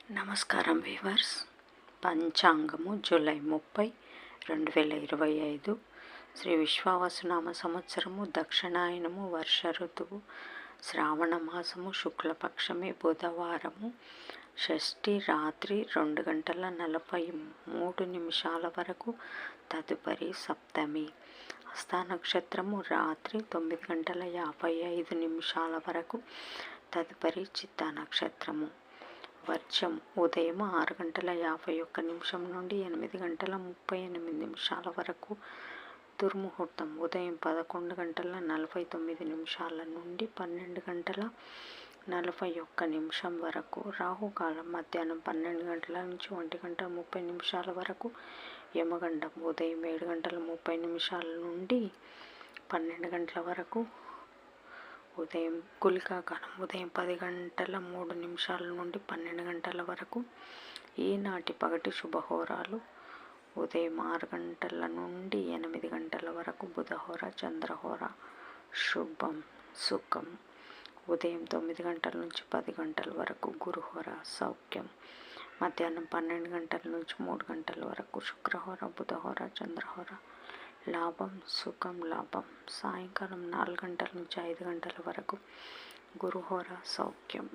నమస్కారం weavers. పంచాంగము July 30, 2025. Shri విశ్వావసునామ సంవత్సరము, దక్షిణాయనము, వర్ష ఋతువు, శ్రావణ మాసము, శుక్లపక్షమి, బుధవారము, షష్ఠి రాత్రి 2:43 వరకు, తదుపరి సప్తమి. హస్త నక్షత్రము రాత్రి 9:55 వరకు, తదుపరి చిత్తా నక్షత్రము. వర్షం ఉదయం 6:51 నుండి 8:38 వరకు. దుర్ముహూర్తం ఉదయం 11:49 నుండి 12:41 వరకు. రాహుకాలం మధ్యాహ్నం 12 గంటల నుంచి 1:30 వరకు. యమగండం ఉదయం 7:30 నుండి 12 గంటల వరకు. గుళికాకాలం ఉదయం 10:03 నుండి 12 గంటల వరకు. ఈనాటి పగటి శుభహోరాలు ఉదయం 6 గంటల నుండి 8 గంటల వరకు. బుధహోర, చంద్రహోర. శుభం సుఖం ఉదయం 9 గంటల నుంచి 10 గంటల వరకు. గురుహోర సౌఖ్యం మధ్యాహ్నం 12 గంటల నుంచి 3 గంటల వరకు. శుక్రహోర, బుధహోర, చంద్రహోర. లాభం సుఖం లాభం సాయంకాలం 4 గంటల నుంచి 5 గంటల వరకు. గురుహోర సౌఖ్యం.